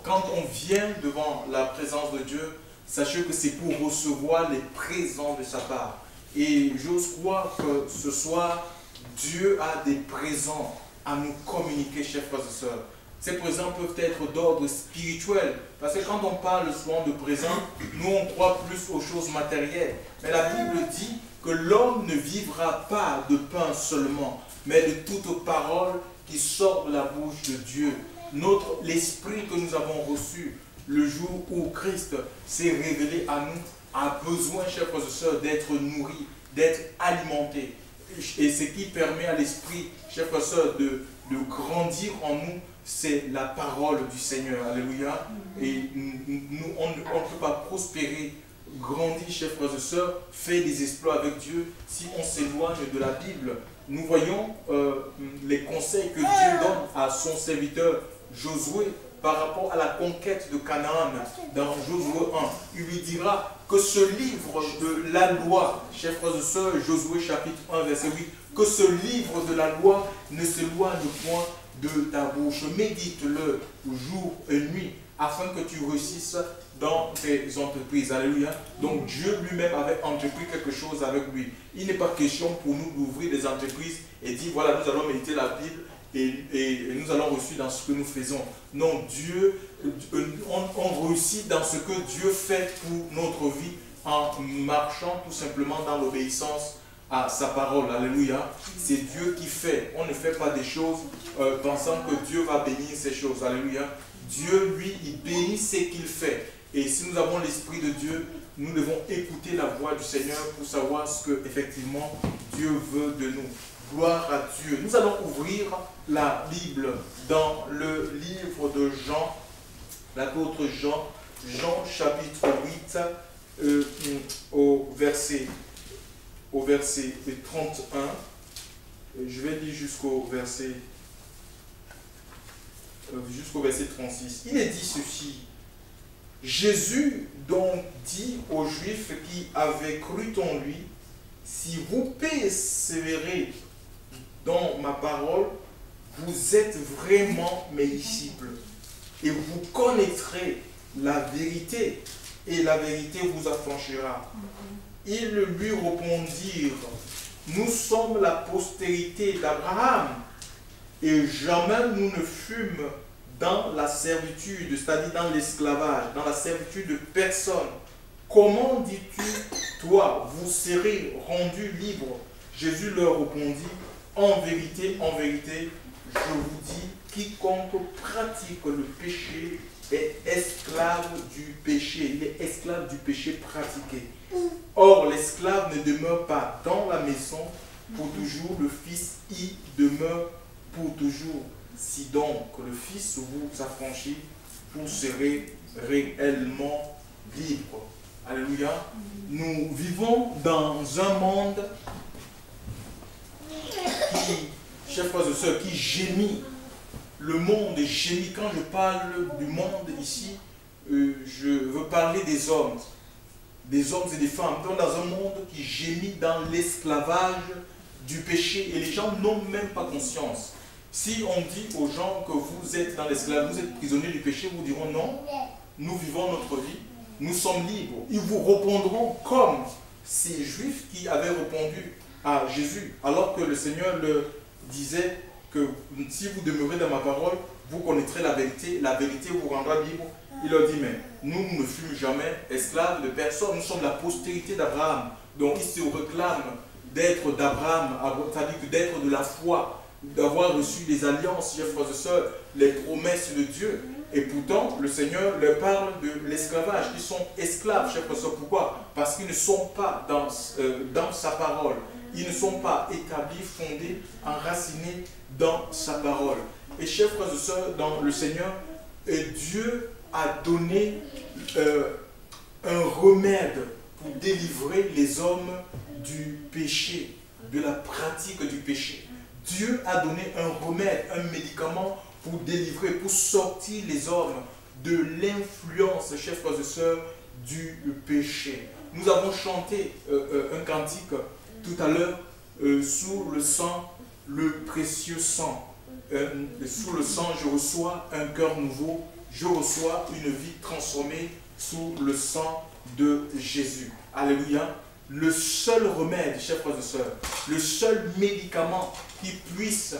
quand on vient devant la présence de Dieu, sachez que c'est pour recevoir les présents de sa part. Et j'ose croire que ce soir, Dieu a des présents à nous communiquer, chers frères et sœurs. Ces présents peuvent être d'ordre spirituel. Parce que quand on parle souvent de présents, nous on croit plus aux choses matérielles. Mais la Bible dit que l'homme ne vivra pas de pain seulement, mais de toute parole qui sort de la bouche de Dieu. L'esprit que nous avons reçu le jour où Christ s'est révélé à nous a besoin, chers frères et sœurs, d'être nourri, d'être alimenté. Et ce qui permet à l'esprit, chers frères et sœurs, de grandir en nous, c'est la parole du Seigneur. Alléluia. Et nous, on ne peut pas prospérer, grandir, chers frères et sœurs, faire des exploits avec Dieu si on s'éloigne de la Bible. Nous voyons les conseils que Dieu donne à son serviteur Josué par rapport à la conquête de Canaan dans Josué 1. Il lui dira que ce livre de la loi, chers frères et sœurs, Josué chapitre 1 verset 8, que ce livre de la loi ne s'éloigne point de ta bouche. Médite-le jour et nuit afin que tu réussisses dans tes entreprises. Alléluia. Donc Dieu lui-même avait entrepris quelque chose avec lui. Il n'est pas question pour nous d'ouvrir des entreprises et dire voilà, nous allons méditer la Bible et nous allons réussir dans ce que nous faisons. Non, Dieu, on réussit dans ce que Dieu fait pour notre vie en marchant tout simplement dans l'obéissance à sa parole. Alléluia. C'est Dieu qui fait. On ne fait pas des choses pensant que Dieu va bénir ces choses. Alléluia. Dieu, lui, il bénit ce qu'il fait. Et si nous avons l'Esprit de Dieu, nous devons écouter la voix du Seigneur pour savoir ce que effectivement Dieu veut de nous. Gloire à Dieu. Nous allons ouvrir la Bible dans le livre de Jean, l'apôtre Jean, Jean chapitre 8, au verset 31. Je vais lire jusqu'au verset 36. Il est dit ceci. Jésus donc dit aux Juifs qui avaient cru en lui, si vous persévérez dans ma parole, vous êtes vraiment mes disciples et vous connaîtrez la vérité et la vérité vous affranchira. Ils lui répondirent, nous sommes la postérité d'Abraham et jamais nous ne fûmes dans la servitude, c'est-à-dire dans l'esclavage, dans la servitude de personne. Comment dis-tu, toi, vous serez rendus libres? Jésus leur répondit, en vérité, je vous dis, quiconque pratique le péché est esclave du péché. Il est esclave du péché pratiqué. Or, l'esclave ne demeure pas dans la maison pour toujours, le Fils y demeure pour toujours. Si donc le Fils vous affranchit, vous serez réellement libre. Alléluia. Nous vivons dans un monde qui, chers frères et sœurs, qui gémit. Le monde gémit. Quand je parle du monde ici, je veux parler des hommes et des femmes. Nous sommes dans un monde qui gémit dans l'esclavage du péché et les gens n'ont même pas conscience. Si on dit aux gens que vous êtes dans l'esclavage, vous êtes prisonniers du péché, vous diront non, nous vivons notre vie, nous sommes libres. Ils vous répondront comme ces Juifs qui avaient répondu à Jésus, alors que le Seigneur leur disait que si vous demeurez dans ma parole, vous connaîtrez la vérité vous rendra libre. Il leur dit, mais nous ne fûmes jamais esclaves de personne, nous sommes la postérité d'Abraham. Donc il se réclame d'être d'Abraham, c'est-à-dire d'être de la foi, d'avoir reçu des alliances, chers frères et sœurs, les promesses de Dieu. Et pourtant, le Seigneur leur parle de l'esclavage. Ils sont esclaves, chers frères et sœurs. Pourquoi? Parce qu'ils ne sont pas dans sa parole. Ils ne sont pas établis, fondés, enracinés dans sa parole. Et chers frères et sœurs, dans le Seigneur, Dieu a donné un remède pour délivrer les hommes du péché, de la pratique du péché. Dieu a donné un remède, un médicament pour délivrer, pour sortir les hommes de l'influence, chers frères et sœurs, du péché. Nous avons chanté un cantique tout à l'heure, sous le sang, le précieux sang. Sous le sang, je reçois un cœur nouveau, je reçois une vie transformée sous le sang de Jésus. Alléluia. Le seul remède, chers frères et sœurs, le seul médicament qui puisse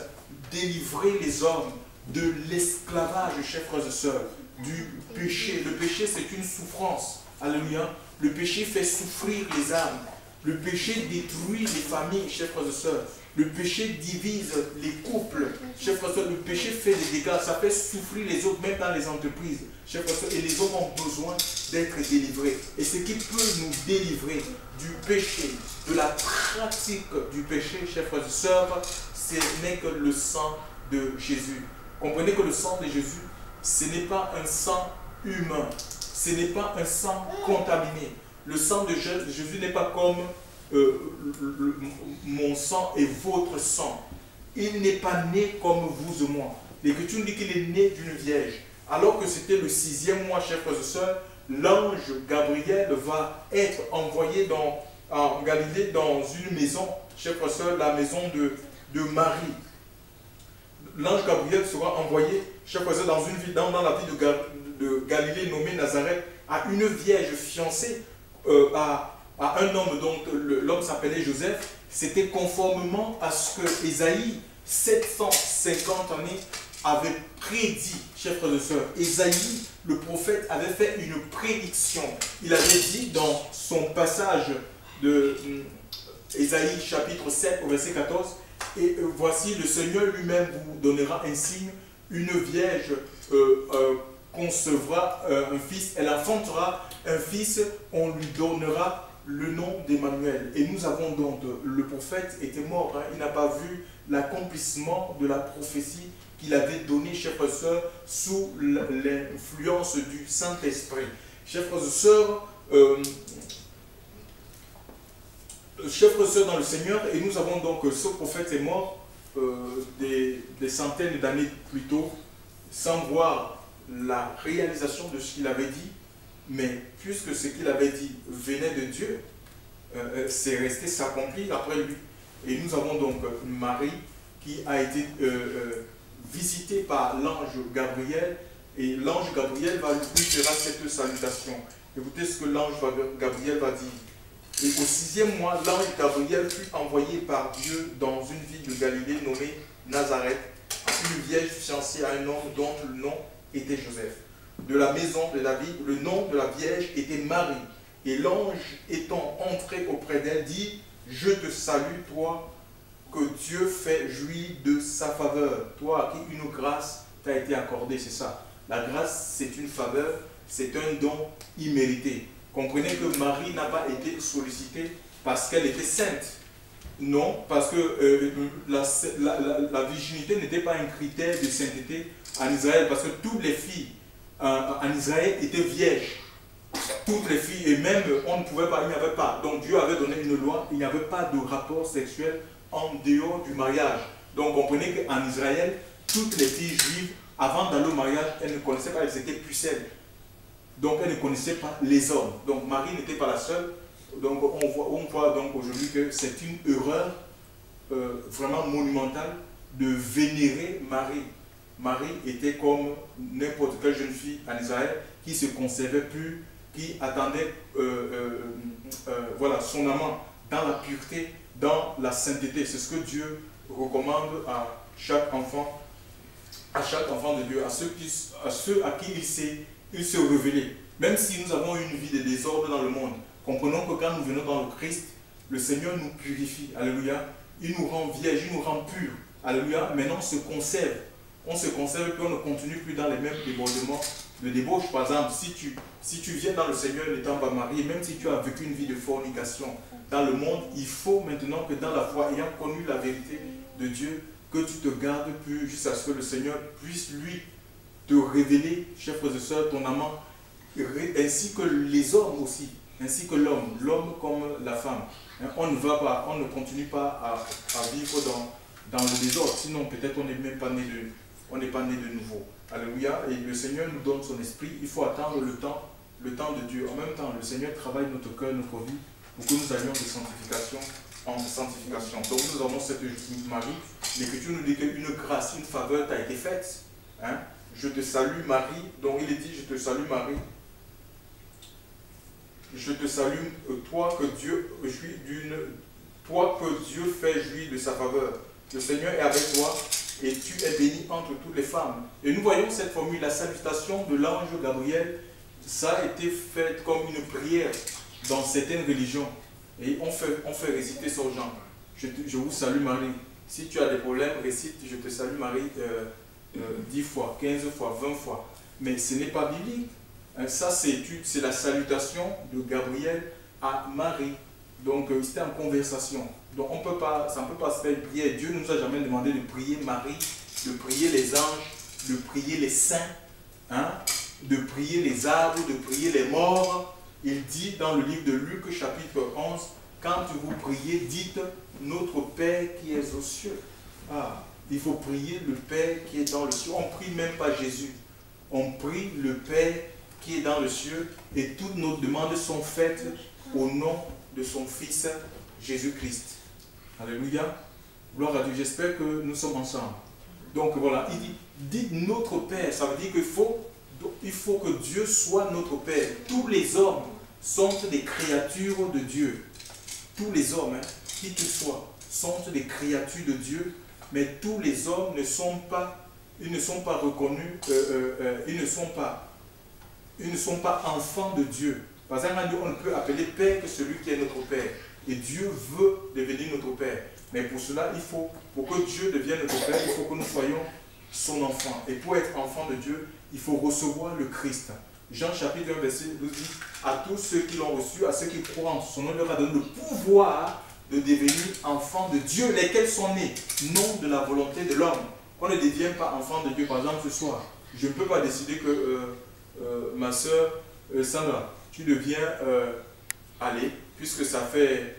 délivrer les hommes de l'esclavage, chers frères et sœurs, du péché. Le péché, c'est une souffrance. Alléluia. Le péché fait souffrir les âmes. Le péché détruit les familles, chers frères et sœurs. Le péché divise les couples. Chers frères et sœurs, le péché fait des dégâts. Ça fait souffrir les autres, même dans les entreprises. Chers frères et sœurs, et les hommes ont besoin d'être délivrés. Et ce qui peut nous délivrer du péché, de la pratique du péché, chers frères et sœurs, ce n'est que le sang de Jésus. Comprenez que le sang de Jésus, ce n'est pas un sang humain. Ce n'est pas un sang contaminé. Le sang de Jésus n'est pas comme mon sang et votre sang. Il n'est pas né comme vous et moi. L'Écriture nous dit qu'il est né d'une vierge. Alors que c'était le 6e mois, chers frères et sœurs, l'ange Gabriel va être envoyé en Galilée dans une maison, chers frères et sœurs, la maison de Marie. L'ange Gabriel sera envoyé, chers frères et sœurs, dans une ville, dans la ville de Galilée nommée Nazareth, à une vierge fiancée à un homme dont l'homme s'appelait Joseph. C'était conformément à ce que Ésaïe, 750 années, avait prédit, chers frères et sœurs. Ésaïe, le prophète, avait fait une prédiction. Il avait dit dans son passage de Ésaïe chapitre 7 au verset 14, « Et voici, le Seigneur lui-même vous donnera un signe, une vierge concevra un fils, elle enfantera un fils, on lui donnera le nom d'Emmanuel. » Et nous avons donc, le prophète était mort, hein, il n'a pas vu l'accomplissement de la prophétie qu'il avait donnée, chers frères et sœurs, sous l'influence du Saint-Esprit. Chers frères et sœurs, dans le Seigneur, et nous avons donc, ce prophète est mort des centaines d'années plus tôt, sans voir la réalisation de ce qu'il avait dit, mais puisque ce qu'il avait dit venait de Dieu, c'est resté s'accomplir après lui. Et nous avons donc Marie qui a été visitée par l'ange Gabriel, et l'ange Gabriel lui fera cette salutation. Écoutez ce que l'ange Gabriel va dire. Et au 6e mois, l'ange Gabriel fut envoyé par Dieu dans une ville de Galilée nommée Nazareth, une vierge fiancée à un homme dont le nom était Joseph. De la maison de David, le nom de la vierge était Marie. Et l'ange étant entré auprès d'elle, dit « Je te salue, toi, que Dieu fait jouir de sa faveur, toi à qui une grâce t'a été accordée. » C'est ça. La grâce, c'est une faveur, c'est un don immérité. Comprenez que Marie n'a pas été sollicitée parce qu'elle était sainte. Non, parce que la virginité n'était pas un critère de sainteté en Israël, parce que toutes les filles en Israël étaient vierges. Toutes les filles, et même on ne pouvait pas, il n'y avait pas. Donc Dieu avait donné une loi, il n'y avait pas de rapport sexuel en dehors du mariage. Donc comprenez qu'en Israël, toutes les filles juives, avant d'aller au mariage, elles ne connaissaient pas, elles étaient pucelles. Donc elles ne connaissaient pas les hommes. Donc Marie n'était pas la seule. Donc on voit donc aujourd'hui que c'est une erreur vraiment monumentale de vénérer Marie. Marie était comme n'importe quelle jeune fille en Israël qui se conservait pure, qui attendait voilà, son amant dans la pureté, dans la sainteté. C'est ce que Dieu recommande à chaque enfant de Dieu, à ceux à qui il s'est révélé. Même si nous avons une vie de désordre dans le monde, comprenons que quand nous venons dans le Christ, le Seigneur nous purifie. Alléluia. Il nous rend vierges, il nous rend purs. Alléluia. Maintenant, on se conserve. On se conserve et on ne continue plus dans les mêmes débordements de débauche. Par exemple, si tu viens dans le Seigneur n'étant pas marié, même si tu as vécu une vie de fornication dans le monde, il faut maintenant que dans la foi, ayant connu la vérité de Dieu, que tu te gardes pur jusqu'à ce que le Seigneur puisse lui te révéler, chers frères et sœurs, ton amant, ainsi que les hommes aussi, ainsi que l'homme comme la femme. On ne continue pas à vivre dans le désordre, sinon peut-être on n'est même pas né de nouveau. Alléluia. Et le Seigneur nous donne son esprit, il faut attendre le temps de Dieu. En même temps, le Seigneur travaille notre cœur, notre vie, pour que nous allions de sanctification en sanctification. Donc nous avons cette Marie. L'Écriture nous dit qu'une grâce, une faveur t'a été faite. Hein? je te salue Marie. Donc il est dit, je te salue Marie. Je te salue, toi que Dieu fait jouir de sa faveur. Le Seigneur est avec toi et tu es bénie entre toutes les femmes. Et nous voyons cette formule, la salutation de l'ange Gabriel, ça a été fait comme une prière dans certaines religions. Et on fait réciter ça aux gens. Je vous salue Marie. Si tu as des problèmes, récite je te salue Marie 10 fois, 15 fois, 20 fois. Mais ce n'est pas biblique. Ça, c'est la salutation de Gabriel à Marie. Donc, c'était en conversation. Donc, ça ne peut pas se faire une prière. Dieu ne nous a jamais demandé de prier Marie, de prier les anges, de prier les saints, hein, de prier les arbres, de prier les morts. Il dit dans le livre de Luc, chapitre 11, quand vous priez, dites notre Père qui est aux cieux. Ah, il faut prier le Père qui est dans le ciel. On ne prie même pas Jésus. On prie le Père qui est dans le ciel et toutes nos demandes sont faites au nom de son Fils Jésus-Christ. Alléluia. Gloire à Dieu. J'espère que nous sommes ensemble. Donc voilà, il dit, dites notre Père. Ça veut dire qu'il faut que Dieu soit notre Père. Tous les hommes sont des créatures de Dieu. Tous les hommes, hein, qui que soient, sont des créatures de Dieu, mais tous les hommes ne sont pas reconnus, ils ne sont pas enfants de Dieu. Par exemple, on ne peut appeler Père que celui qui est notre Père. Et Dieu veut devenir notre Père. Mais pour cela, pour que Dieu devienne notre Père, il faut que nous soyons son enfant. Et pour être enfant de Dieu, il faut recevoir le Christ. Jean chapitre 1, verset 12 dit, à tous ceux qui l'ont reçu, à ceux qui croient en son nom, leur a donné le pouvoir de devenir enfants de Dieu, lesquels sont nés, non de la volonté de l'homme. On ne devient pas enfant de Dieu. Par exemple, ce soir, je ne peux pas décider que ma soeur Sandra, tu deviens allez, puisque ça fait,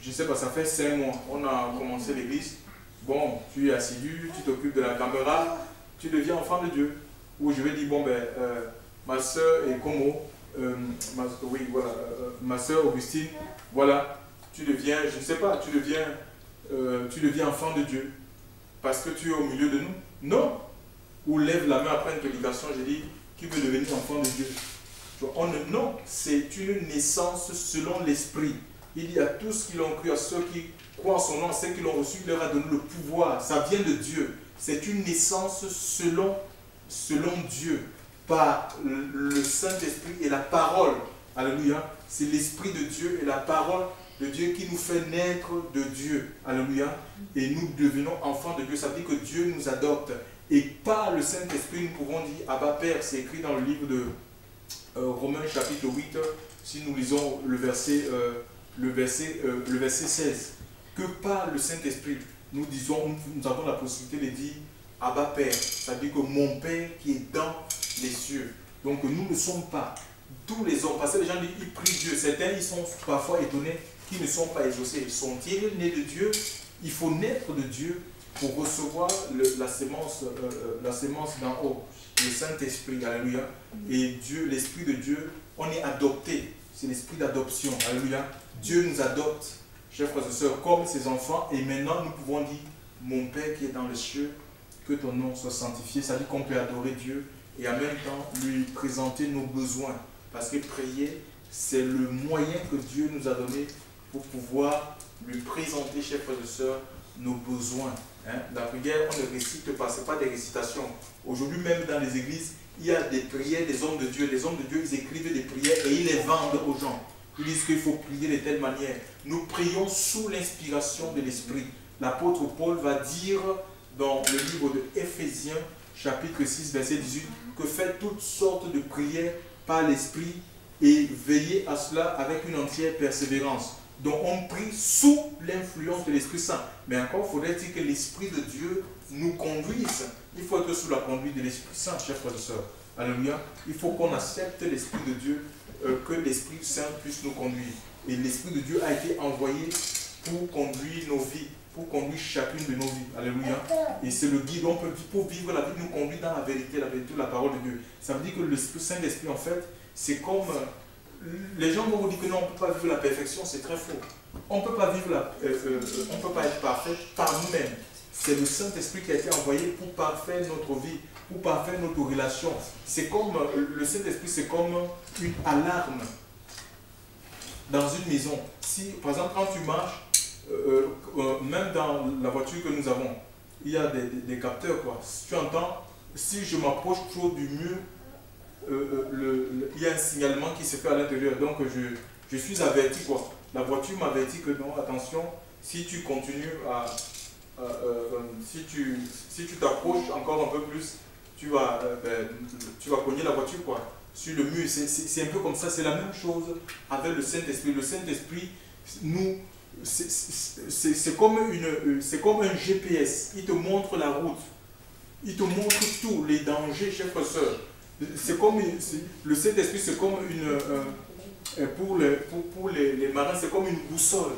je ne sais pas, ça fait 5 mois, on a commencé l'église, bon, tu es assidu, tu t'occupes de la caméra, tu deviens enfant de Dieu. Ou je vais dire, bon, ben, ma soeur est Como, oui, voilà, ma soeur Augustine, voilà, tu deviens, je ne sais pas, tu deviens enfant de Dieu, parce que tu es au milieu de nous. Non. Ou lève la main après une prédication, j'ai dit, qui veut devenir enfant de Dieu? Non, c'est une naissance selon l'esprit. Il dit à tous qui l'ont cru, à ceux qui croient en son nom, ceux qui l'ont reçu, il leur a donné le pouvoir. Ça vient de Dieu. C'est une naissance selon Dieu, par le Saint-Esprit et la parole. Alléluia. C'est l'Esprit de Dieu et la parole de Dieu qui nous fait naître de Dieu. Alléluia. Et nous devenons enfants de Dieu. Ça veut dire que Dieu nous adopte. Et par le Saint-Esprit, nous pouvons dire Abba Père. C'est écrit dans le livre de Romains chapitre 8, si nous lisons le verset 16. Que par le Saint-Esprit, nous avons la possibilité de dire Abba Père. Ça veut dire que mon Père qui est dans les cieux. Donc nous ne sommes pas tous les hommes. Parce que les gens disent ils prient Dieu. Certains ils sont parfois étonnés qu'ils ne sont pas exaucés. Sont-ils nés de Dieu? Il faut naître de Dieu pour recevoir la sémence d'en haut, le Saint-Esprit, alléluia. Et Dieu, l'Esprit de Dieu, on est adopté. C'est l'esprit d'adoption, alléluia. Dieu nous adopte, chers frères et sœurs, comme ses enfants. Et maintenant, nous pouvons dire, mon Père qui est dans les cieux, que ton nom soit sanctifié. Ça dit qu'on peut adorer Dieu et en même temps lui présenter nos besoins. Parce que prier, c'est le moyen que Dieu nous a donné pour pouvoir lui présenter, chers frères et sœurs, nos besoins. Hein? La prière, on ne récite pas, ce n'est pas des récitations. Aujourd'hui, même dans les églises, il y a des prières des hommes de Dieu. Les hommes de Dieu, ils écrivent des prières et ils les vendent aux gens. Ils disent qu'il faut prier de telle manière. Nous prions sous l'inspiration de l'Esprit. L'apôtre Paul va dire dans le livre de Éphésiens, chapitre 6, verset 18, que faites toutes sortes de prières par l'Esprit et veillez à cela avec une entière persévérance. Donc on prie sous l'influence de l'Esprit Saint. Mais encore, faudrait-il que l'Esprit de Dieu nous conduise. Il faut être sous la conduite de l'Esprit Saint, chers frères et sœurs. Alléluia. Il faut qu'on accepte l'Esprit de Dieu, que l'Esprit Saint puisse nous conduire. Et l'Esprit de Dieu a été envoyé pour conduire nos vies, pour conduire chacune de nos vies. Alléluia. Et c'est le guide. Pour vivre la vie, nous conduire dans la vérité de la parole de Dieu. Ça veut dire que le Saint-Esprit, en fait, c'est comme... les gens vont vous dire que non, on ne peut pas vivre la perfection, c'est très faux. On ne peut pas vivre on ne peut pas être parfait par nous-mêmes. c'est le Saint-Esprit qui a été envoyé pour parfaire notre vie, pour parfaire notre relation. C'est comme, le Saint-Esprit, c'est comme une alarme dans une maison. Si, par exemple, quand tu marches, même dans la voiture que nous avons, il y a des capteurs, quoi. Si tu entends, si je m'approche trop du mur, il y a un signalement qui se fait à l'intérieur. Donc, je suis averti, quoi. La voiture m'avertit que non, attention, si tu continues si tu t'approches encore un peu plus, tu vas cogner la voiture, quoi, sur le mur. C'est un peu comme ça. C'est la même chose avec le Saint-Esprit. Le Saint-Esprit, nous, c'est comme un GPS. Il te montre la route. Il te montre tous les dangers, chers frères et sœurs. Le Saint-Esprit, c'est comme pour les marins, c'est comme une boussole.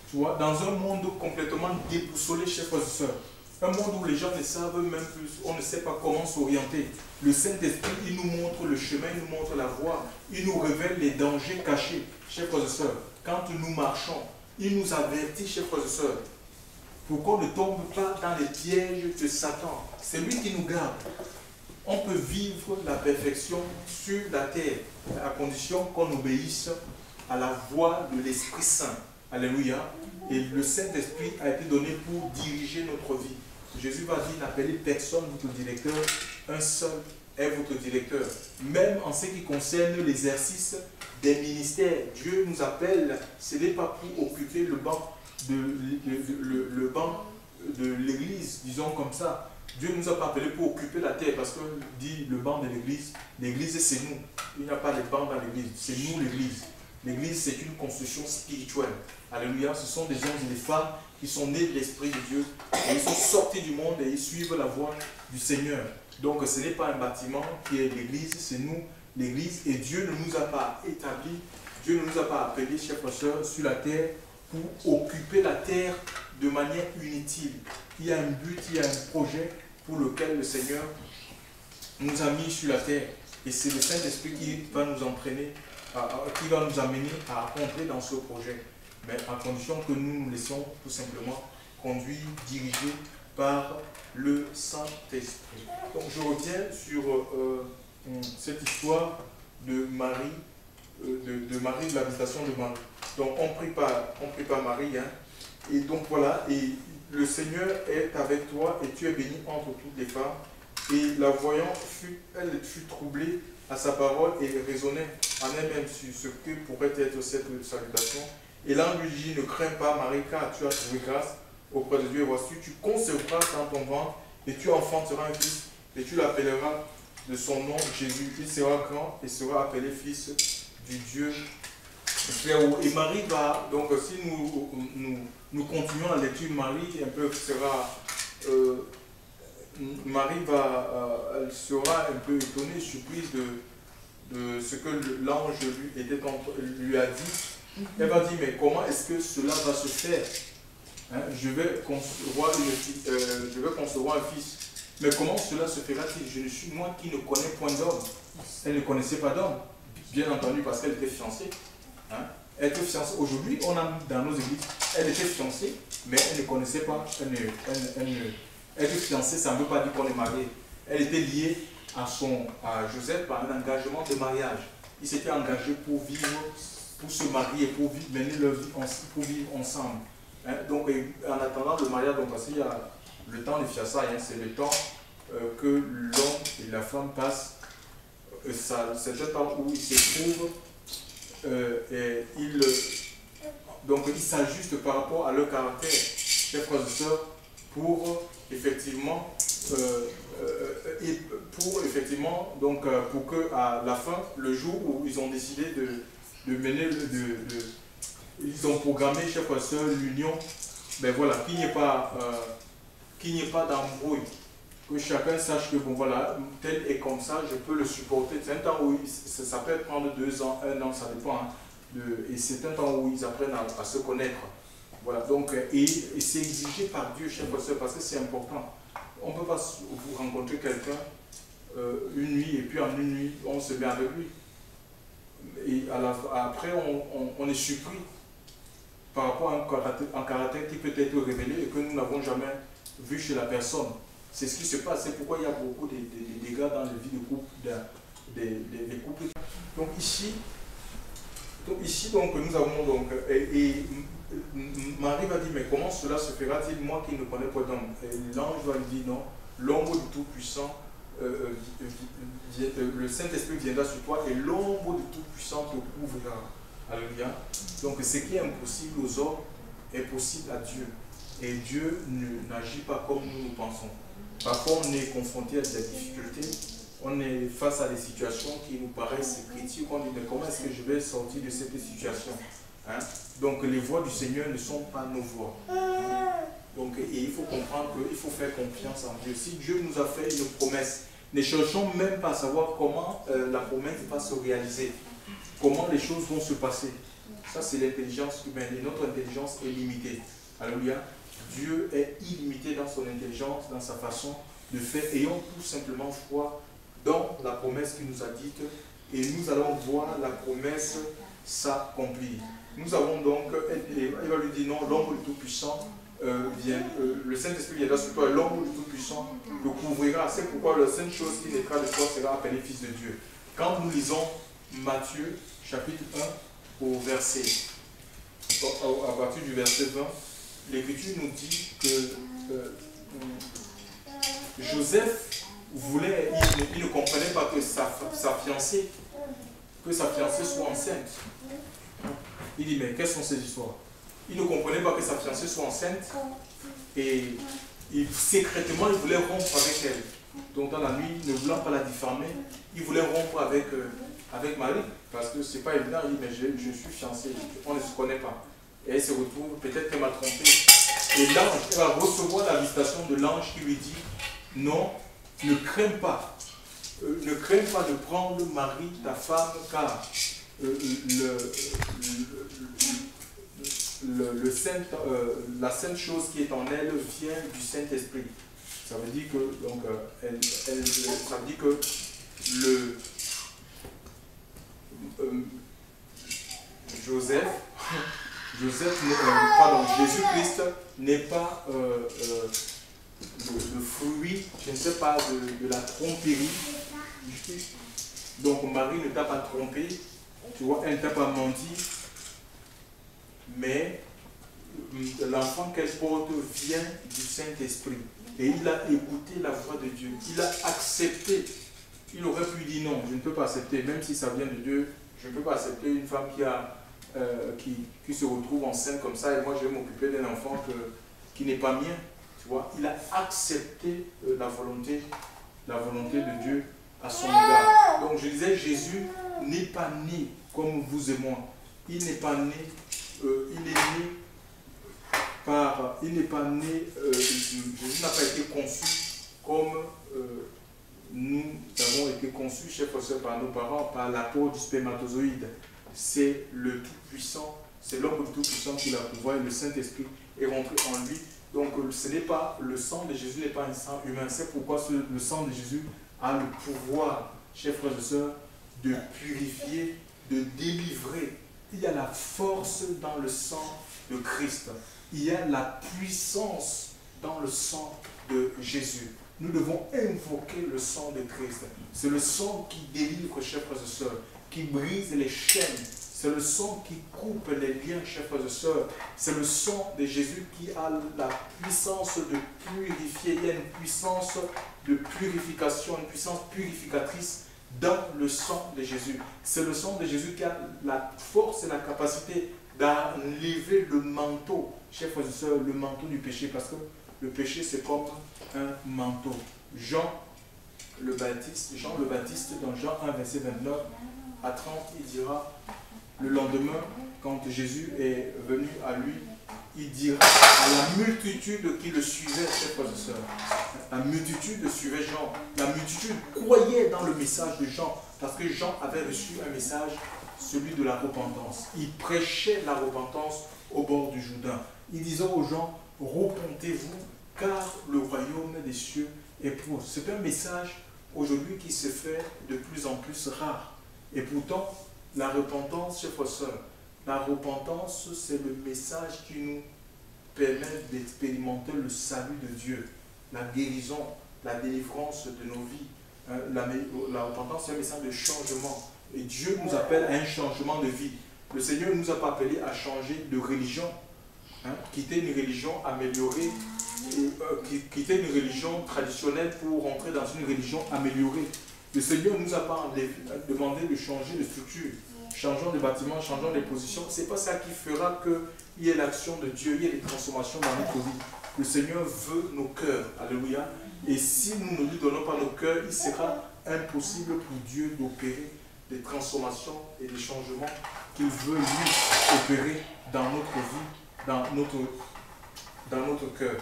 Tu vois, dans un monde complètement déboussolé, chers frères et sœurs. Un monde où les gens ne savent même plus, on ne sait pas comment s'orienter. Le Saint-Esprit, il nous montre le chemin, il nous montre la voie, il nous révèle les dangers cachés, chers frères et sœurs. Quand nous marchons, il nous avertit, chers frères et sœurs, pour qu'on ne tombe pas dans les pièges de Satan. C'est lui qui nous garde. On peut vivre la perfection sur la terre, à condition qu'on obéisse à la voix de l'Esprit Saint. Alléluia. Et le Saint-Esprit a été donné pour diriger notre vie. Jésus va dire, n'appelez personne votre directeur, un seul est votre directeur. Même en ce qui concerne l'exercice des ministères, Dieu nous appelle, ce n'est pas pour occuper le banc de l'église, disons comme ça. Dieu ne nous a pas appelés pour occuper la terre, parce que dit le banc de l'église c'est nous. Il n'y a pas de banc dans l'église, c'est nous l'église. L'église, c'est une construction spirituelle. Alléluia, ce sont des hommes et des femmes qui sont nés de l'Esprit de Dieu. Et ils sont sortis du monde et ils suivent la voie du Seigneur. Donc ce n'est pas un bâtiment qui est l'église, c'est nous l'église. Et Dieu ne nous a pas établis, Dieu ne nous a pas appelés, chers frères et sœurs, sur la terre pour occuper la terre de manière inutile. Il y a un but, il y a un projet pour lequel le Seigneur nous a mis sur la terre. Et c'est le Saint-Esprit qui va nous entraîner, qui va nous amener à entrer dans ce projet. Mais à condition que nous nous laissions tout simplement conduire, dirigés par le Saint-Esprit. Donc je reviens sur cette histoire de Marie, de Marie, de la visitation de Marie. Donc on prie par Marie, hein. Et donc voilà, et le Seigneur est avec toi et tu es bénie entre toutes les femmes. Et la voyant, elle fut troublée à sa parole et raisonnait en elle-même sur ce que pourrait être cette salutation. Et l'ange lui dit, ne crains pas Marie, car tu as trouvé grâce auprès de Dieu. Et voici, tu concevras dans ton ventre et tu enfanteras un fils et tu l'appelleras de son nom Jésus. Il sera grand et sera appelé fils du Dieu très haut. Et Marie va, donc si nous continuons la lecture, Marie un peu sera... Marie elle sera un peu étonnée, surprise de ce que l'ange lui a dit. Elle va dire, mais comment est-ce que cela va se faire, hein? Je vais concevoir un fils. Mais comment cela se fera-t-il? Je ne suis moi qui ne connais point d'homme. Elle ne connaissait pas d'homme, bien entendu, parce qu'elle était fiancée. Hein? Elle était fiancée. Aujourd'hui, on a dans nos églises, elle était fiancée, mais elle ne connaissait pas. Elle était fiancée, ça ne veut pas dire qu'on est marié. Elle était liée à Joseph par un engagement de mariage. Ils s'étaient engagés pour vivre, pour se marier, pour mener leur vie, pour vivre ensemble. Hein? Donc, en attendant le mariage, donc, parce qu'il y a le temps de fiançailles, hein, c'est le temps que l'homme et la femme passent. C'est un temps où ils se trouvent et ils s'ajustent par rapport à leur caractère, chers frères et sœurs, pour effectivement, pour que à la fin, le jour où ils ont décidé de mener, ils ont programmé, chers frères et sœurs, l'union, ben voilà, qu'il n'y ait pas d'embrouille, que chacun sache que bon voilà, tel est comme ça, je peux le supporter. C'est un temps où ça peut prendre 2 ans, 1 an, ça dépend, hein, et c'est un temps où ils apprennent à se connaître. Voilà, donc, et c'est exigé par Dieu, chers frères et sœurs, parce que c'est important. On ne peut pas vous rencontrer quelqu'un une nuit, et puis en une nuit, on se met avec lui. Et après, on est surpris par rapport à un caractère qui peut être révélé et que nous n'avons jamais vu chez la personne. C'est ce qui se passe, c'est pourquoi il y a beaucoup de dégâts dans la vie de couple, des couples. Donc ici, nous avons donc, Marie va dire, mais comment cela se fera-t-il, moi qui ne connais pas d'homme? L'ange va lui dire, non, l'ombre du Tout-Puissant, le Saint-Esprit viendra sur toi et l'ombre du Tout-Puissant te couvrira. Alléluia. Donc ce qui est impossible aux hommes est possible à Dieu. Et Dieu n'agit pas comme nous pensons. Parfois on est confronté à des difficultés, on est face à des situations qui nous paraissent critiques, on dit mais comment est-ce que je vais sortir de cette situation, hein? Donc les voies du Seigneur ne sont pas nos voies. Donc et il faut comprendre qu'il faut faire confiance en Dieu. Si Dieu nous a fait une promesse, ne cherchons même pas à savoir comment la promesse va se réaliser, comment les choses vont se passer. Ça c'est l'intelligence humaine et notre intelligence est limitée. Alléluia. Dieu est illimité dans son intelligence, dans sa façon de faire. Ayons tout simplement foi dans la promesse qu'il nous a dite et nous allons voir la promesse s'accomplir. Nous avons donc, il va lui dire non, l'ombre du Tout-Puissant, le Saint-Esprit viendra sur toi et l'ombre du Tout-Puissant le couvrira. C'est pourquoi la seule chose qui naîtra de toi sera appelée Fils de Dieu. Quand nous lisons Matthieu chapitre 1 au verset, à partir du verset 20, l'Écriture nous dit que Joseph voulait, il ne comprenait pas que sa fiancée soit enceinte. Il dit, mais quelles sont ces histoires? Il ne comprenait pas que sa fiancée soit enceinte et secrètement, il voulait rompre avec elle. Donc dans la nuit, ne voulant pas la diffamer, il voulait rompre avec Marie, parce que c'est pas évident. Il dit, mais je suis fiancé, on ne se connaît pas. Et elle se retrouve, peut-être qu'elle m'a trompé. Et l'ange, elle va recevoir la visitation de l'ange qui lui dit, non, ne crains pas. Ne crains pas de prendre Marie, ta femme, car la sainte chose qui est en elle vient du Saint-Esprit. Ça veut dire que, donc, ça veut dire que Jésus-Christ n'est pas le fruit, je ne sais pas, de la tromperie. Donc Marie ne t'a pas trompé, tu vois, elle ne t'a pas menti, mais l'enfant qu'elle porte vient du Saint-Esprit. Et il a écouté la voix de Dieu, il a accepté. Il aurait pu dire non, je ne peux pas accepter, même si ça vient de Dieu, je ne peux pas accepter une femme qui se retrouve enceinte comme ça, et moi je vais m'occuper d'un enfant qui n'est pas mien. Tu vois, il a accepté la volonté de Dieu à son égard. Donc je disais, Jésus n'est pas né comme vous et moi. Il n'est pas né, Jésus n'a pas été conçu comme nous avons été conçus, chers frères et sœurs, par nos parents, par l'apport du spermatozoïde. C'est le Tout-Puissant, c'est l'homme du Tout-Puissant qui l'a pouvoir et le Saint-Esprit est rentré en lui. Donc ce n'est pas, le sang de Jésus n'est pas un sang humain. C'est pourquoi le sang de Jésus a le pouvoir, chers frères et sœurs, de purifier, de délivrer. Il y a la force dans le sang de Christ. Il y a la puissance dans le sang de Jésus. Nous devons invoquer le sang de Christ. C'est le sang qui délivre, chers frères et sœurs, qui brise les chaînes. C'est le sang qui coupe les liens, chers frères et sœurs. C'est le sang de Jésus qui a la puissance de purifier. Il y a une puissance de purification, une puissance purificatrice dans le sang de Jésus. C'est le sang de Jésus qui a la force et la capacité d'enlever le manteau, chers frères et sœurs, le manteau du péché, parce que le péché c'est comme un manteau. Jean le Baptiste, dans Jean 1, verset 29 à 30, il dira, le lendemain, quand Jésus est venu à lui, il dira à la multitude qui le suivait, chers frères et sœurs, la multitude suivait Jean, la multitude croyait dans le message de Jean, parce que Jean avait reçu un message, celui de la repentance. Il prêchait la repentance au bord du Jourdain. Il disait aux gens, repentez-vous, car le royaume des cieux est proche. C'est un message aujourd'hui qui se fait de plus en plus rare. Et pourtant, la repentance, chers frères et sœurs, la repentance, c'est le message qui nous permettent d'expérimenter le salut de Dieu, la guérison, la délivrance de nos vies. La repentance, c'est un message de changement. Et Dieu nous appelle à un changement de vie. Le Seigneur ne nous a pas appelés à changer de religion, quitter une religion améliorée, quitter une religion traditionnelle pour rentrer dans une religion améliorée. Le Seigneur ne nous a pas demandé de changer de structure. Changeons de bâtiment, changeons de position. Ce n'est pas ça qui fera qu'il y ait l'action de Dieu, il y ait des transformations dans notre vie. Le Seigneur veut nos cœurs. Alléluia. Et si nous ne lui donnons pas nos cœurs, il sera impossible pour Dieu d'opérer des transformations et des changements qu'il veut lui opérer dans notre vie, dans notre cœur.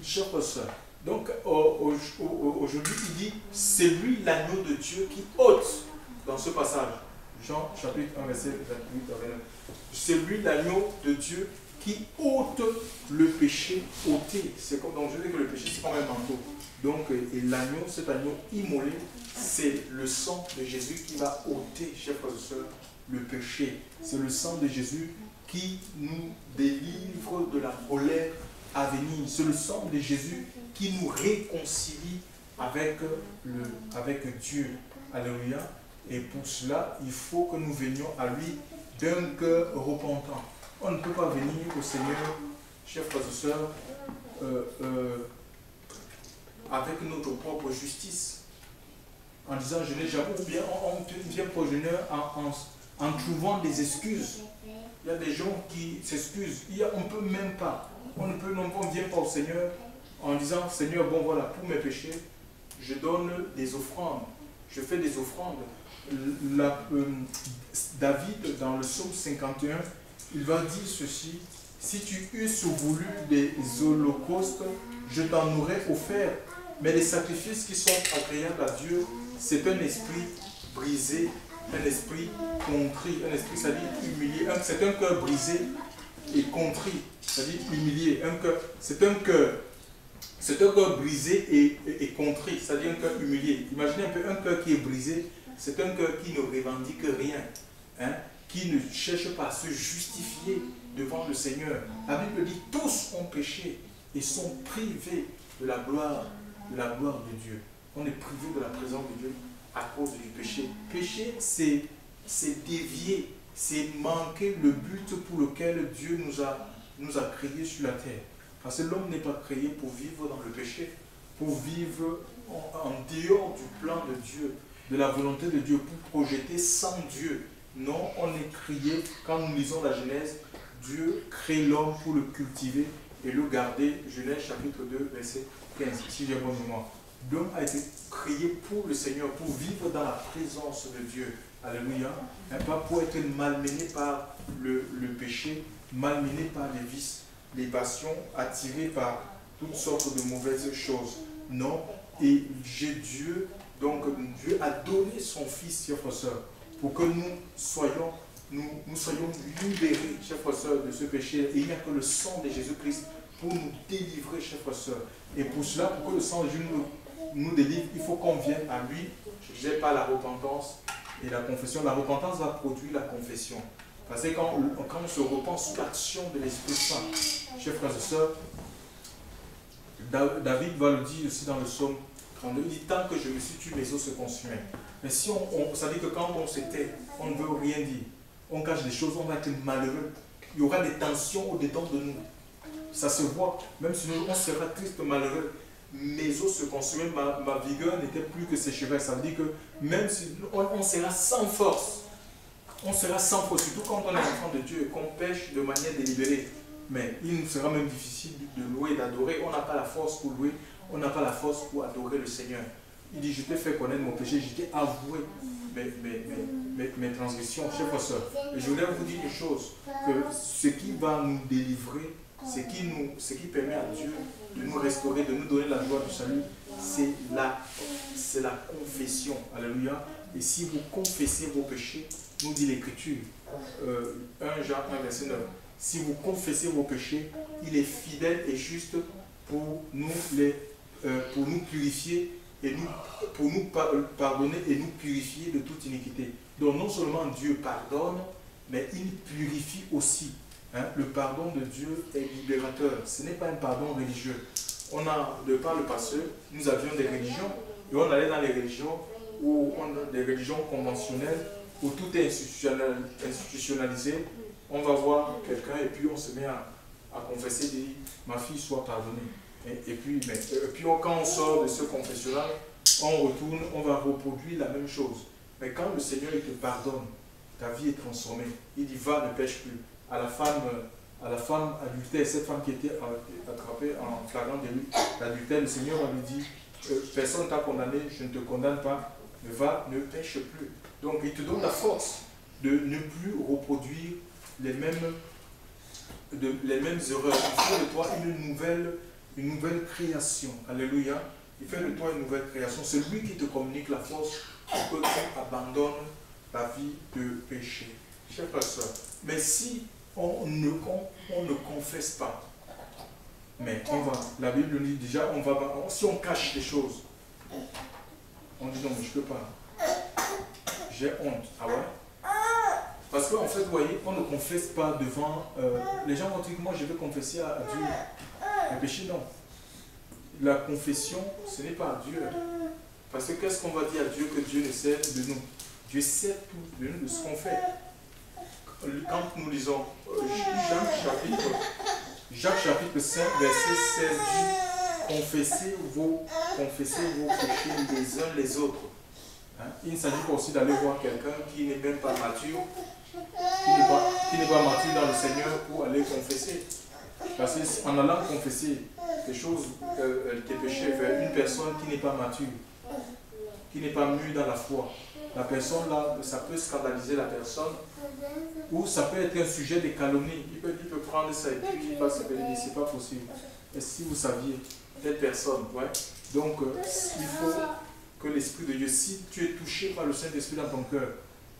Chers frères, donc aujourd'hui il dit, c'est lui l'agneau de Dieu qui ôte, dans ce passage, Jean chapitre 1 verset 28 à 29, c'est lui l'agneau de Dieu qui ôte le péché ôté. C'est comme, donc je dis que le péché c'est comme un manteau. Donc, et l'agneau, cet agneau immolé, c'est le sang de Jésus qui va ôter, chers frères et sœurs, le péché. C'est le sang de Jésus qui nous délivre de la colère à venir. C'est le sang de Jésus qui nous réconcilie avec Dieu. Alléluia. Et pour cela, il faut que nous venions à lui d'un cœur repentant. On ne peut pas venir au Seigneur, chers frères et sœurs, avec notre propre justice, en disant je n'ai jamais, ou bien on vient pour le Seigneur en trouvant des excuses. Il y a des gens qui s'excusent, on ne peut même pas, on ne vient pas au Seigneur en disant Seigneur, bon voilà, pour mes péchés, je donne des offrandes, je fais des offrandes. David, dans le psaume 51, il va dire ceci: si tu eusses voulu des holocaustes, je t'en aurais offert. Mais les sacrifices qui sont agréables à Dieu, c'est un esprit brisé, un esprit contrit, un esprit, c'est-à-dire humilié. C'est un cœur brisé et contrit, c'est-à-dire humilié. C'est un cœur brisé et contrit, c'est-à-dire un cœur humilié. Imaginez un peu un cœur qui est brisé, c'est un cœur qui ne revendique rien, qui ne cherche pas à se justifier devant le Seigneur. La Bible dit, tous ont péché et sont privés de la gloire de Dieu. On est privé de la présence de Dieu à cause du péché. Péché, c'est dévier, c'est manquer le but pour lequel Dieu nous a créés sur la terre. Parce que l'homme n'est pas créé pour vivre dans le péché, pour vivre en dehors du plan de Dieu, de la volonté de Dieu, pour projeter sans Dieu. Non, on est créé, quand nous lisons la Genèse, Dieu crée l'homme pour le cultiver et le garder. Genèse chapitre 2, verset 15, si j'ai bonne mémoire. L'homme a été créé pour le Seigneur, pour vivre dans la présence de Dieu. Alléluia. Et pas pour être malmené par le péché, malmené par les vices, les passions, attiré par toutes sortes de mauvaises choses. Non. Et Dieu a donné son Fils, chers frères et sœurs, pour que nous soyons libérés, chers frères et sœurs, de ce péché. Et il n'y a que le sang de Jésus-Christ pour nous délivrer, chers frères et sœurs. Et pour cela, pour que le sang de Jésus nous délivre, il faut qu'on vienne à lui. Je ne disais pas la repentance et la confession. La repentance va produire la confession. Parce que quand on se repent sous l'action de l'Esprit Saint, chers frères et sœurs, David va le dire aussi dans le psaume 32, il dit, tant que je me suis tué, mes os se consumaient. Mais si ça veut dire que quand on se tait, on ne veut rien dire, on cache des choses, on va être malheureux. Il y aura des tensions au-dedans de nous. Ça se voit, même si on sera triste, malheureux. Mes os se consumaient, ma vigueur n'était plus que ses cheveux. Ça veut dire que même si on sera sans force, on sera sans force, surtout quand on est enfant de Dieu et qu'on pêche de manière délibérée. Mais il nous sera même difficile de louer, d'adorer. On n'a pas la force pour louer, on n'a pas la force pour adorer le Seigneur. Il dit, je t'ai fait connaître mon péché, je t'ai avoué mes transgressions, chers frères et sœurs. Et je voudrais vous dire une chose, que ce qui va nous délivrer, ce qui permet à Dieu de nous restaurer, de nous donner la joie du salut, c'est la confession. Alléluia. Et si vous confessez vos péchés, nous dit l'Écriture, 1 Jean 1, verset 9, si vous confessez vos péchés, il est fidèle et juste pour nous purifier et pour nous pardonner et nous purifier de toute iniquité. Donc non seulement Dieu pardonne, mais il purifie aussi. Hein, le pardon de Dieu est libérateur. Ce n'est pas un pardon religieux. On a, de par le passé, nous avions des religions et on allait dans les religions où on a des religions conventionnelles où tout est institutionnalisé. On va voir quelqu'un et puis on se met à confesser, dit ma fille soit pardonnée. Et puis quand on sort de ce confessionnal, on retourne, on va reproduire la même chose. Mais quand le Seigneur il te pardonne, ta vie est transformée. Il dit va, ne pêche plus. À la femme adultère, cette femme qui était attrapée en flagrant délit d'adultère, le Seigneur lui dit personne ne t'a condamné, je ne te condamne pas, mais va, ne pêche plus. Donc il te donne la force de ne plus reproduire les mêmes erreurs. Il fait de toi une nouvelle création. Alléluia. Il fait de toi une nouvelle création. C'est lui qui te communique la force pour que tu abandonnes la vie de péché. Chers frères et sœurs, mais si on ne confesse pas, mais la Bible nous dit déjà, si on cache les choses, on dit non, mais je ne peux pas. J'ai honte. Ah ouais? Parce qu'en fait, vous voyez, on ne confesse pas devant... les gens vont dire que moi, je vais confesser à Dieu. Le péché, non. La confession, ce n'est pas à Dieu. Parce que qu'est-ce qu'on va dire à Dieu que Dieu ne sait de nous? Dieu sait tout de nous, de ce qu'on fait. Quand nous lisons Jacques chapitre 5, verset 16 dit confessez vos péchés les uns les autres. Hein? Il ne s'agit pas aussi d'aller voir quelqu'un qui n'est même pas mature, qui n'est pas mature dans le Seigneur pour aller confesser. Parce qu'en allant confesser des choses, tes péchés vers une personne qui n'est pas mature, qui n'est pas mûre dans la foi, la personne là, ça peut scandaliser la personne, ou ça peut être un sujet de calomnie. Il peut prendre ça et puis il va se dire c'est pas possible. Et si vous saviez, telle personne, ouais. Donc il faut que l'Esprit de Dieu, si tu es touché par le Saint-Esprit dans ton cœur,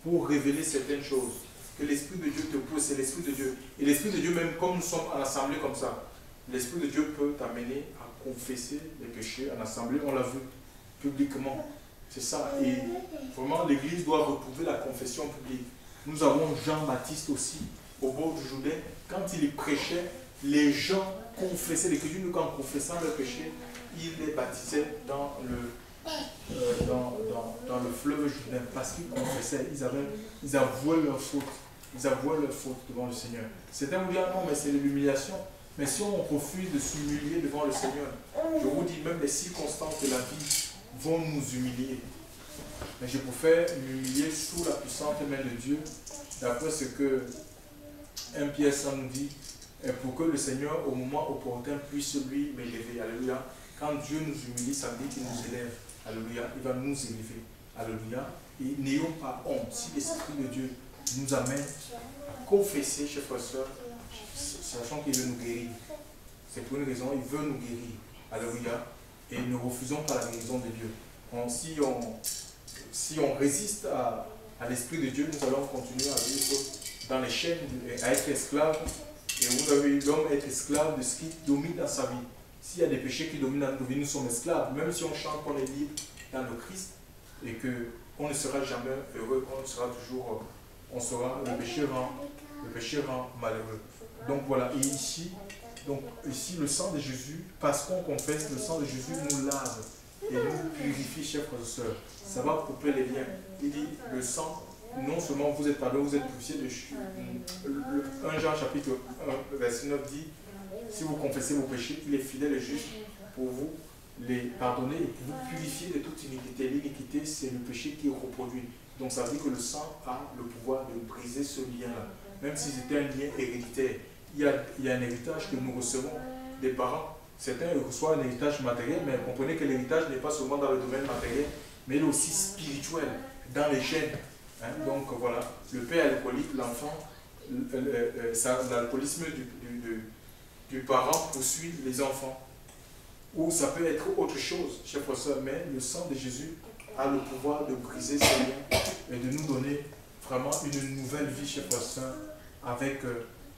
pour révéler certaines choses, que l'Esprit de Dieu te pousse, c'est l'Esprit de Dieu. Et l'Esprit de Dieu, même comme nous sommes en assemblée comme ça, l'Esprit de Dieu peut t'amener à confesser les péchés en assemblée, on l'a vu publiquement. C'est ça. Et vraiment, l'Église doit retrouver la confession publique. Nous avons Jean-Baptiste aussi, au bord du Jourdain. Quand il prêchait, les gens confessaient. L'Écriture nous dit qu'en confessant leurs péchés, il les baptisait dans le fleuve Jourdain. Parce qu'ils confessaient, ils avouaient leurs fautes. Ils avouaient leurs fautes devant le Seigneur. Certains vous disent, ah non, mais c'est de l'humiliation. Mais si on refuse de s'humilier devant le Seigneur, je vous dis, même les circonstances de la vie vont nous humilier. Mais je préfère m'humilier sous la puissante main de Dieu, d'après ce que 1 Pierre 100 nous dit, pour que le Seigneur, au moment opportun, puisse lui m'élever. Alléluia. Quand Dieu nous humilie, ça veut dire qu'il nous élève. Alléluia. Il va nous élever. Alléluia. Et n'ayons pas honte. Si l'Esprit de Dieu nous amène à confesser, chers frères et sœurs, sachant qu'il veut nous guérir. C'est pour une raison, il veut nous guérir. Alléluia. Et ne refusons pas la guérison de Dieu. Si on résiste à l'Esprit de Dieu, nous allons continuer à vivre dans les chaînes, à être esclaves. Et vous avez l'homme être esclave de ce qui domine dans sa vie. S'il y a des péchés qui dominent dans nos vies, nous sommes esclaves. Même si on chante qu'on est libre dans le Christ et qu'on ne sera jamais heureux, on sera toujours, le péché rend malheureux. Donc voilà, et ici, le sang de Jésus, parce qu'on confesse, le sang de Jésus nous lave et nous purifie, chers frères et sœurs. Ça va couper les liens. Il dit, le sang, non seulement vous êtes pardonnés, vous êtes purifiés de 1 Jean chapitre 1, verset 9 dit, si vous confessez vos péchés, il est fidèle et juste pour vous les pardonner et pour vous purifier de toute iniquité. L'iniquité, c'est le péché qui est reproduit. Donc ça veut dire que le sang a le pouvoir de briser ce lien-là. Même si c'était un lien héréditaire, il y a un héritage que nous recevons des parents. Certains reçoivent un héritage matériel, mais comprenez que l'héritage n'est pas seulement dans le domaine matériel, mais il est aussi spirituel, dans les gènes. Hein? Donc voilà, le père alcoolique, l'enfant, l'alcoolisme du parent poursuit les enfants. Ou ça peut être autre chose, chers frères et sœurs, mais le sang de Jésus a le pouvoir de briser ces liens et de nous donner vraiment une nouvelle vie, chers frères et sœurs,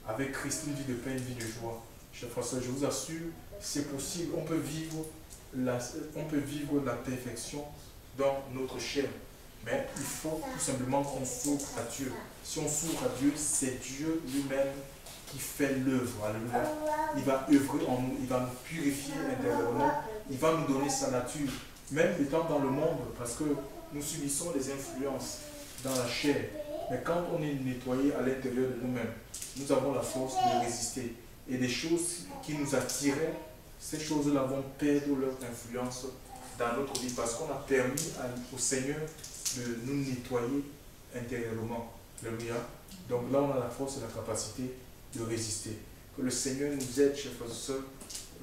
avec Christ, une vie de paix, une vie de joie. Chers frères et sœurs, je vous assure, c'est possible, on peut vivre la perfection dans notre chair. Mais il faut tout simplement qu'on s'ouvre à Dieu. Si on s'ouvre à Dieu, c'est Dieu lui-même qui fait l'œuvre. Alléluia. Il va œuvrer en nous, il va nous purifier intérieurement, il va nous donner sa nature. Même étant dans le monde, parce que nous subissons les influences dans la chair. Mais quand on est nettoyé à l'intérieur de nous-mêmes, nous avons la force de résister. Et des choses qui nous attiraient, ces choses-là vont perdre leur influence dans notre vie parce qu'on a permis au Seigneur de nous nettoyer intérieurement. Alléluia. Donc là, on a la force et la capacité de résister. Que le Seigneur nous aide, chers frères et sœurs,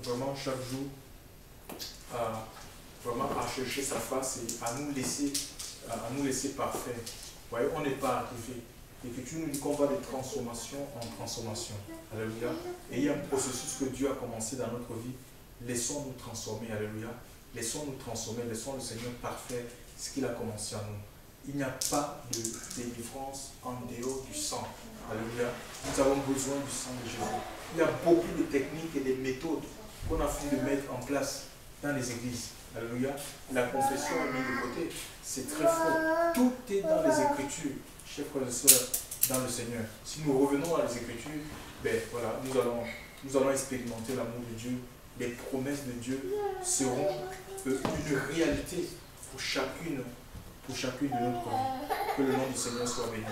vraiment chaque jour à chercher sa face et à nous laisser parfaits. Vous voyez, on n'est pas arrivé. L'Écriture nous dit qu'on va de transformation en transformation. Alléluia. Et il y a un processus que Dieu a commencé dans notre vie. Laissons-nous transformer. Alléluia. Laissons-nous transformer. Laissons le Seigneur parfait ce qu'il a commencé en nous. Il n'y a pas de délivrance en dehors du sang. Alléluia. Nous avons besoin du sang de Jésus. Il y a beaucoup de techniques et de méthodes qu'on a fini de mettre en place dans les églises. Alléluia. La confession est mise de côté. C'est très faux. Tout est dans les Écritures, chers frères et sœurs, dans le Seigneur. Si nous revenons à les Écritures, ben voilà, nous allons expérimenter l'amour de Dieu. Les promesses de Dieu seront une réalité pour chacune de notre vie. Que le nom du Seigneur soit béni.